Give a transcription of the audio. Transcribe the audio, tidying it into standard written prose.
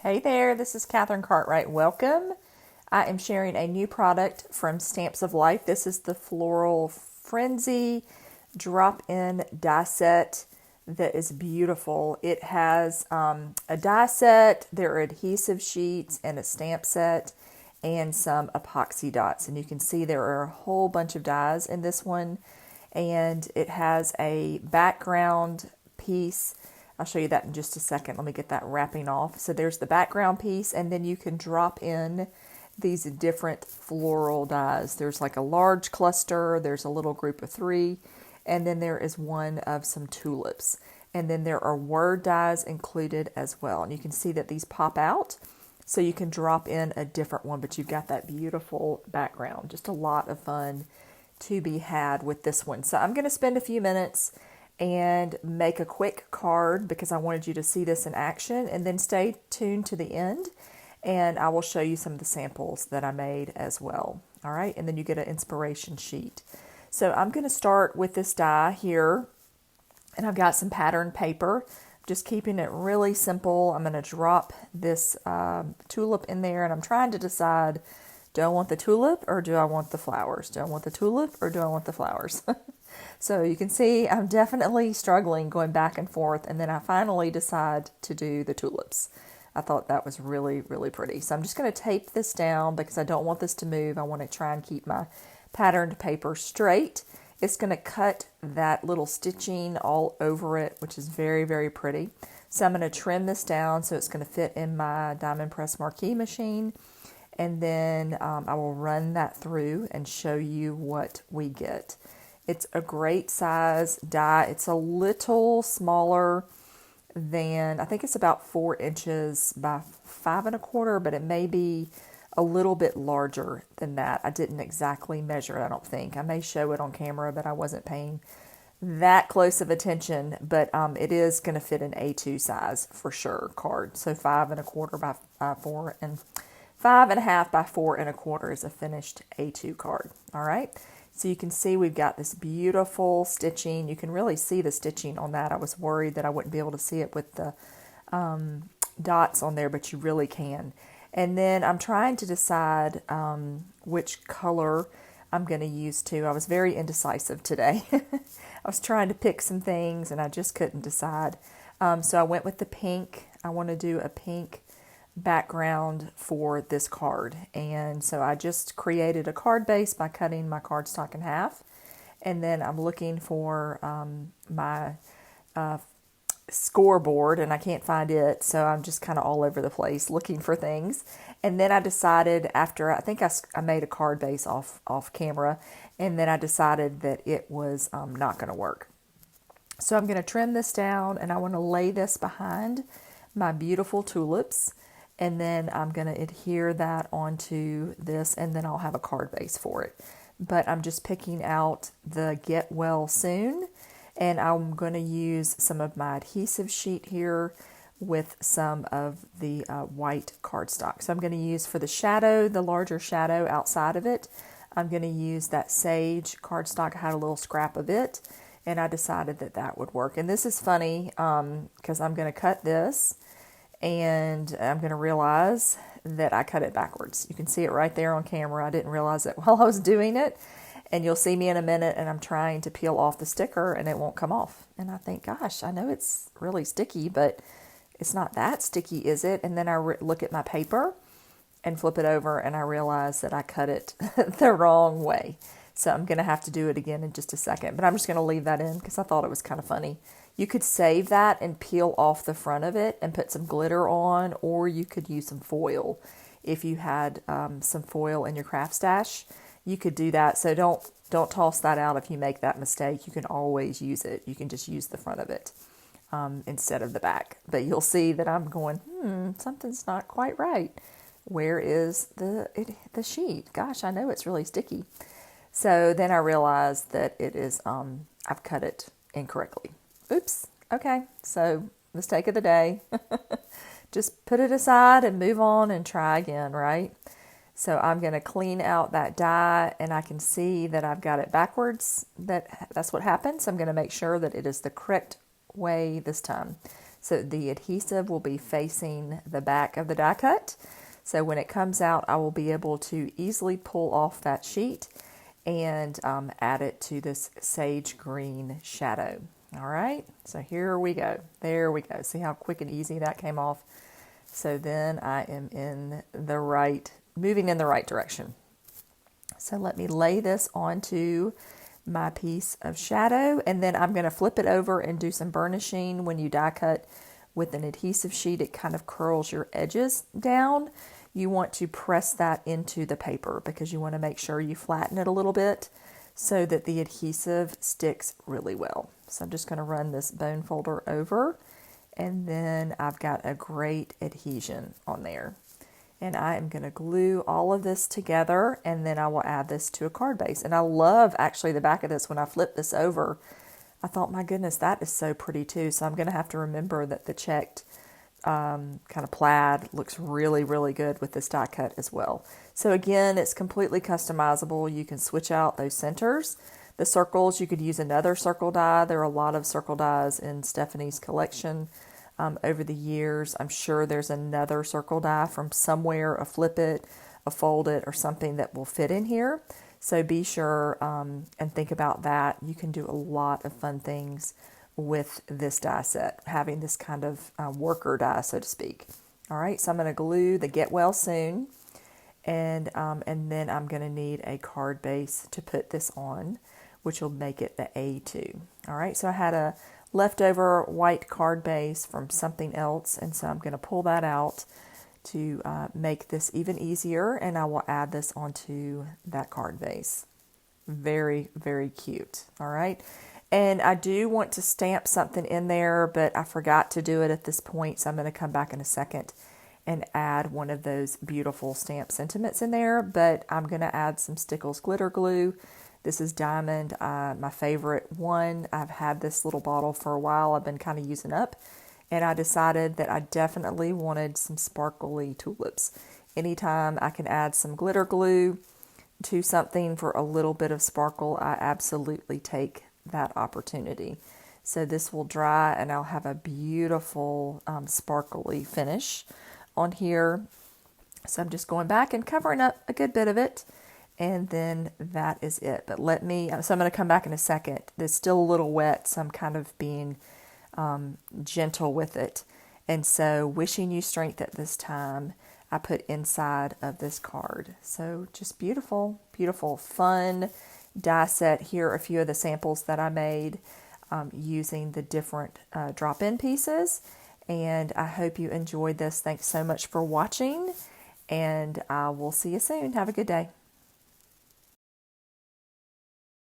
Hey there, this is Catherine Cartwright. Welcome. I am sharing a new product from Stamps of Life. This is the Floral Frenzy drop-in die set that is beautiful. It has a die set, there are adhesive sheets, and a stamp set, and some epoxy dots. And you can see there are a whole bunch of dies in this one. And it has a background piece. I'll show you that in just a second. Let me get that wrapping off. So there's the background piece, and then you can drop in these different floral dies. There's like a large cluster, there's a little group of 3, and then there is one of some tulips. And then there are word dies included as well. And you can see that these pop out, so you can drop in a different one, but you've got that beautiful background. Just a lot of fun to be had with this one. So I'm going to spend a few minutes and make a quick card because I wanted you to see this in action, and then stay tuned to the end and I will show you some of the samples that I made as well. All right, and then you get an inspiration sheet. So I'm going to start with this die here, and I've got some pattern paper, just keeping it really simple. I'm going to drop this tulip in there, and I'm trying to decide, do I want the tulip or do I want the flowers? Do I want the tulip or do I want the flowers? So you can see I'm definitely struggling going back and forth, and then I finally decide to do the tulips. I thought that was really, really pretty. So I'm just going to tape this down because I don't want this to move. I want to try and keep my patterned paper straight. It's going to cut that little stitching all over it, which is very, very pretty. So I'm going to trim this down so it's going to fit in my diamond press marquee machine. And then I will run that through and show you what we get. It's a great size die. It's a little smaller than, I think it's about 4 inches by 5 1/4, but it may be a little bit larger than that. I didn't exactly measure it, I don't think. I may show it on camera, but I wasn't paying that close of attention. But it is going to fit an A2 size for sure card. So 5 1/4 by 4, and 5 1/2 by 4 1/4 is a finished A2 card. All right. So you can see we've got this beautiful stitching. You can really see the stitching on that. I was worried that I wouldn't be able to see it with the dots on there, but you really can. And then I'm trying to decide which color I'm going to use too. I was very indecisive today. I was trying to pick some things and I just couldn't decide. So I went with the pink. I want to do a pink background for this card, and so I just created a card base by cutting my cardstock in half, and then I'm looking for my scoreboard, and I can't find it, so I'm just kind of all over the place looking for things. And then I decided, after I think I made a card base off camera, and then I decided that it was not going to work. So I'm going to trim this down, and I want to lay this behind my beautiful tulips. And then I'm going to adhere that onto this, and then I'll have a card base for it. But I'm just picking out the Get Well Soon, and I'm going to use some of my adhesive sheet here with some of the white cardstock. So I'm going to use, for the shadow, the larger shadow outside of it, I'm going to use that sage cardstock. I had a little scrap of it, and I decided that that would work. And this is funny because I'm going to cut this, and I'm going to realize that I cut it backwards. You can see it right there on camera. I didn't realize it while I was doing it. And you'll see me in a minute, and I'm trying to peel off the sticker, and it won't come off. And I think, gosh, I know it's really sticky, but it's not that sticky, is it? And then I look at my paper and flip it over, and I realize that I cut it the wrong way. So I'm going to have to do it again in just a second. But I'm just going to leave that in because I thought it was kind of funny. You could save that and peel off the front of it and put some glitter on, or you could use some foil. If you had some foil in your craft stash, you could do that. So don't toss that out if you make that mistake. You can always use it. You can just use the front of it instead of the back. But you'll see that I'm going, something's not quite right. Where is the sheet? Gosh, I know it's really sticky. So then I realized that it is, I've cut it incorrectly. Oops. Okay. So mistake of the day. Just put it aside and move on and try again, right? So I'm going to clean out that die, and I can see that I've got it backwards. That's what happens. I'm going to make sure that it is the correct way this time. so the adhesive will be facing the back of the die cut. So when it comes out, I will be able to easily pull off that sheet and add it to this sage green shadow. All right, so here we go. There we go. See how quick and easy that came off? So then I am moving in the right direction. So let me lay this onto my piece of shadow, and then I'm going to flip it over and do some burnishing. When you die cut with an adhesive sheet, it kind of curls your edges down. You want to press that into the paper because you want to make sure you flatten it a little bit so that the adhesive sticks really well. So I'm just going to run this bone folder over, and then I've got a great adhesion on there. And I am going to glue all of this together, and then I will add this to a card base. And I love actually the back of this. When I flip this over, I thought, my goodness, that is so pretty too. So I'm going to have to remember that the checked kind of plaid looks really, really good with this die cut as well. So again, it's completely customizable. You can switch out those centers. The circles, you could use another circle die. There are a lot of circle dies in Stephanie's collection. Over the years, I'm sure there's another circle die from somewhere, a flip it, a fold it, or something that will fit in here. So be sure and think about that. You can do a lot of fun things with this die set, having this kind of worker die, so to speak. All right, so I'm going to glue the Get Well Soon, and then I'm going to need a card base to put this on, which will make it the A2. All right, so I had a leftover white card base from something else, and so I'm going to pull that out to make this even easier, and I will add this onto that card base. Very, very cute. All right, and I do want to stamp something in there, but I forgot to do it at this point, so I'm going to come back in a second and add one of those beautiful stamp sentiments in there, but I'm going to add some Stickles glitter glue. This is Diamond, my favorite one. I've had this little bottle for a while. I've been kind of using up, and I decided that I definitely wanted some sparkly tulips. Anytime I can add some glitter glue to something for a little bit of sparkle, I absolutely take that opportunity. So this will dry, and I'll have a beautiful sparkly finish on here. So I'm just going back and covering up a good bit of it. And then that is it. But so I'm going to come back in a second. It's still a little wet, so I'm kind of being gentle with it. And so wishing you strength at this time, I put inside of this card. So just beautiful, beautiful, fun die set. Here are a few of the samples that I made using the different drop-in pieces. And I hope you enjoyed this. Thanks so much for watching, and I will see you soon. Have a good day.